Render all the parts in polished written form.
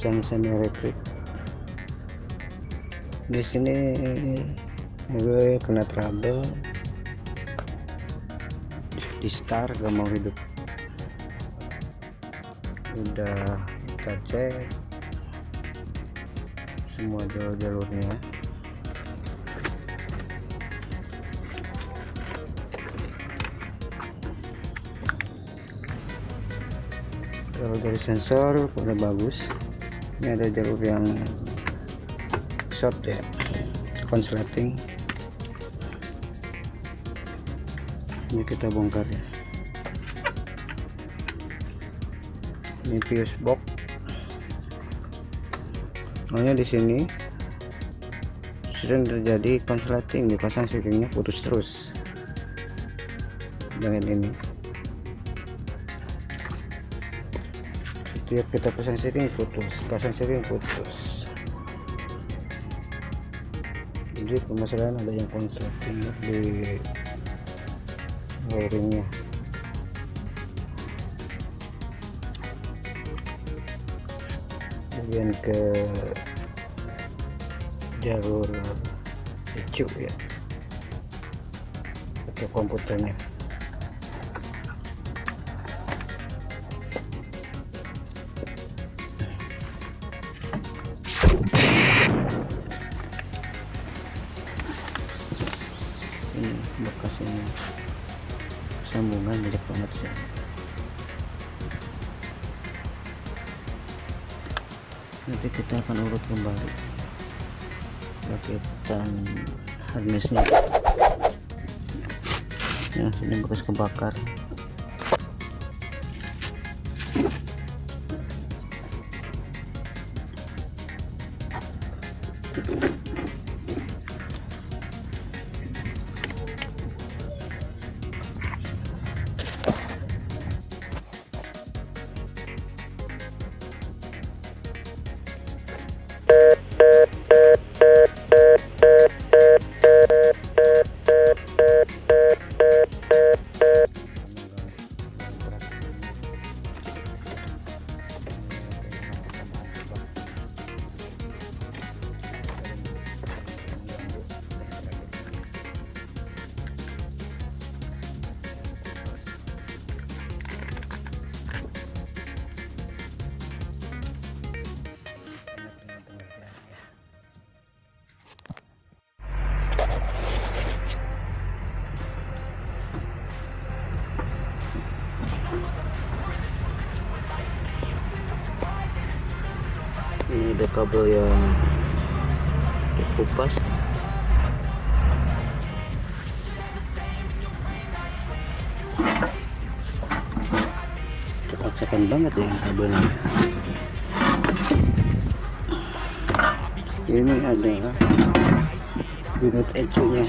nissan semi elektrik. Di sini gue kena trouble di start, gak mau hidup. Udah kita cek semua jalur-jalurnya. Kalau dari sensor udah bagus. Ini ada jalur yang short ya, konsleting. Ini kita bongkar ya. Ini fuse box. Soalnya di sini sering terjadi konsleting, dipasang sirinya putus terus. Dengan ini. Setiap kita pasang sering putus, jadi permasalahan ada yang konsleting di wiringnya. Kemudian ke jalur ECU ya, ke komputernya. Ini bekas ini sambungan jelek banget sih. Nanti kita akan urut kembali rakitan harnessnya. Ya, sini bekas kebakar. Ini ada kabel yang dikupas. Cepat banget ya kabelnya. Ini ada unit ECU nya.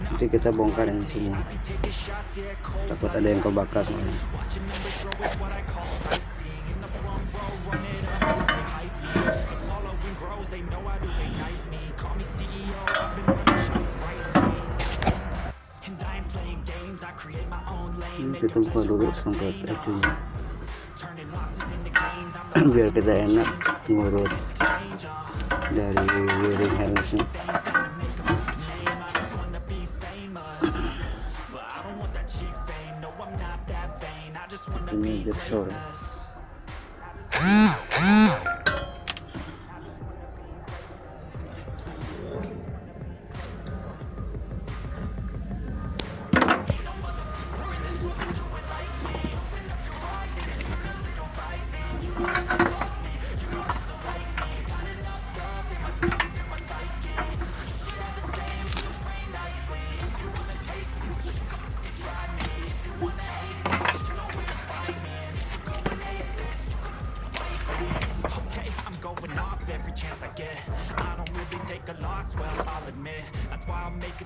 Nanti kita bongkar yang semua. Takut ada yang kebakar. Ini kita buka dulu sampai ECU-nya biar kita enak ngurut dari wiring harnessnya. Ini jepsor.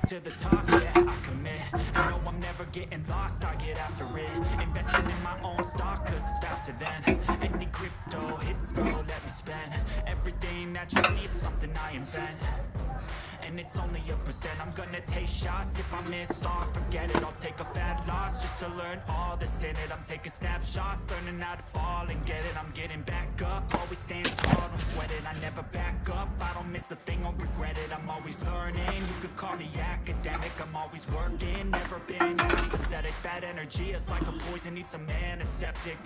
To the top, yeah, I commit. I know I'm never getting lost, I get after it. Investing in my own stock, cause it's faster than any crypto hits go, let me spend. Everything that you see is something I invent. and it's only a percent. I'm gonna take shots, if I miss all, forget it. I'll take a fat loss just to learn all that's in it. I'm taking snapshots, learning how to fall and get it. I'm getting back up, always stand tall, don't sweat it. I never back up, I don't miss a thing, I'll regret it. I'm always learning, you could call me academic. I'm always working, never been apathetic. Bad energy is like a poison, needs some antiseptic.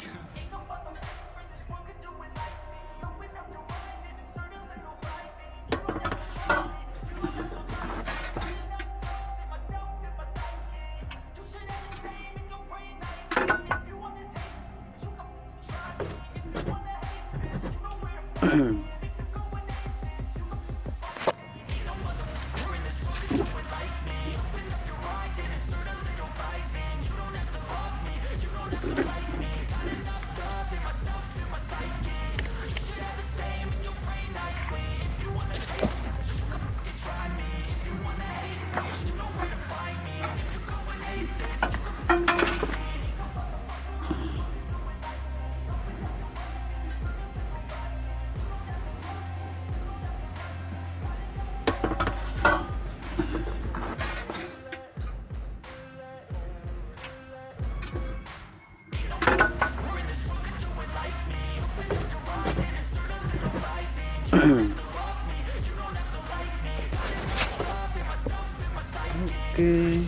Oke,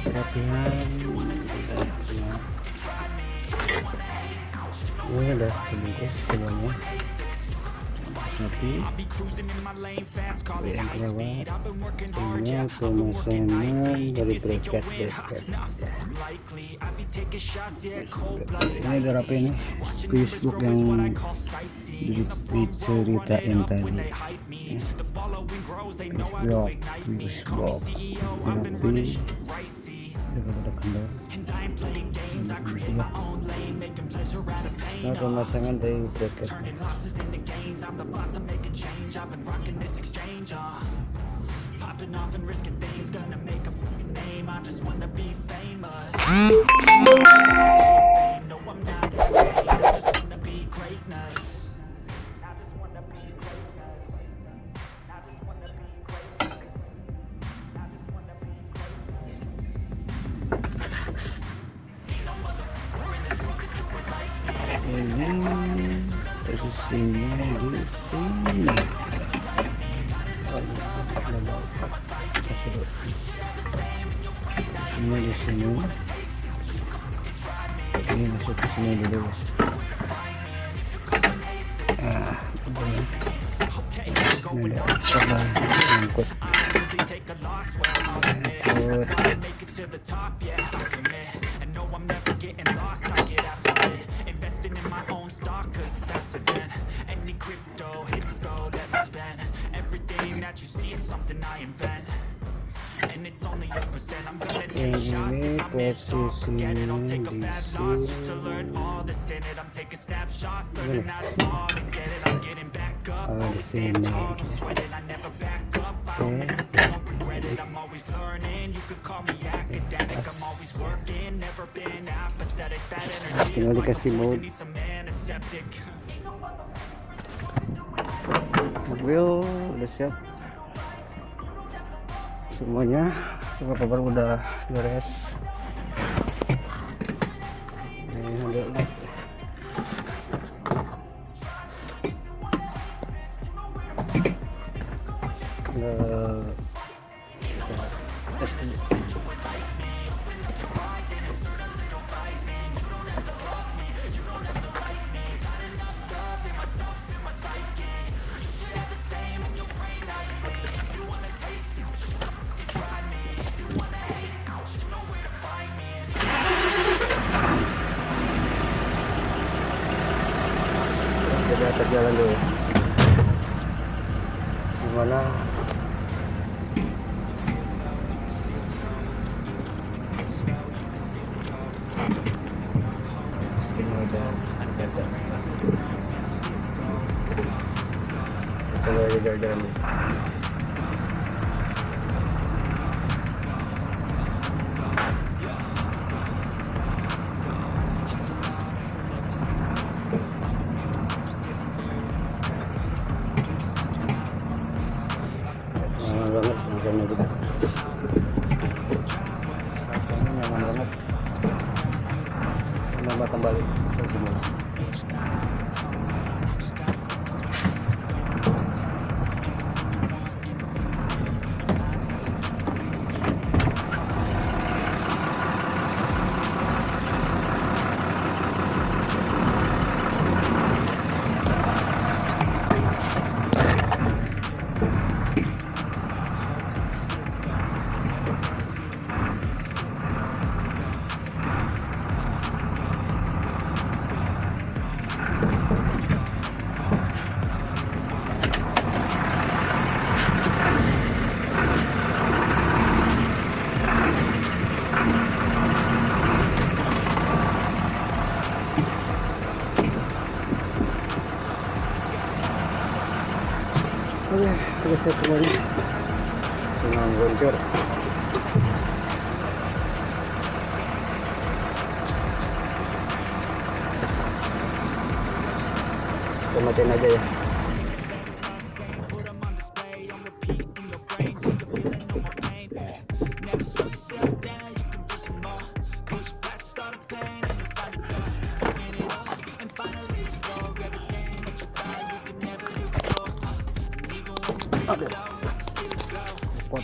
latihan ini udah dibungkus semuanya. Nanti yang kelewat punya pemasangan dari bracket ini udah rapi nih Facebook yang diceritain tadi. Facebook rapi udah kendor. Nah, pemasangan dari bracket popping off and risking things, gonna make a fucking name. I just wanna be famous. No, I'm not afraid. I just wanna be greatness. I just wanna be greatness. I just wanna be greatness. I just wanna be greatness. Ain't no motherfucker in this world could do it like me. Posisinya di sini. Ini di sini. Ini masuk ke sini dulu. Ini coba angkut. Ini posisinya di sini. Tinggal dikasih mode. Mobil udah siap semuanya, semua kabar udah beres. Ini ada jadi atas jalan dulu. Gimana? Kalau ada jalan-jalan nih. jamnya juga. Rasanya nyaman banget. Menambah kembali ke sini. Oke, selesai kembali dengan gontor. Kita matiin aja ya. Aduh. Kuat.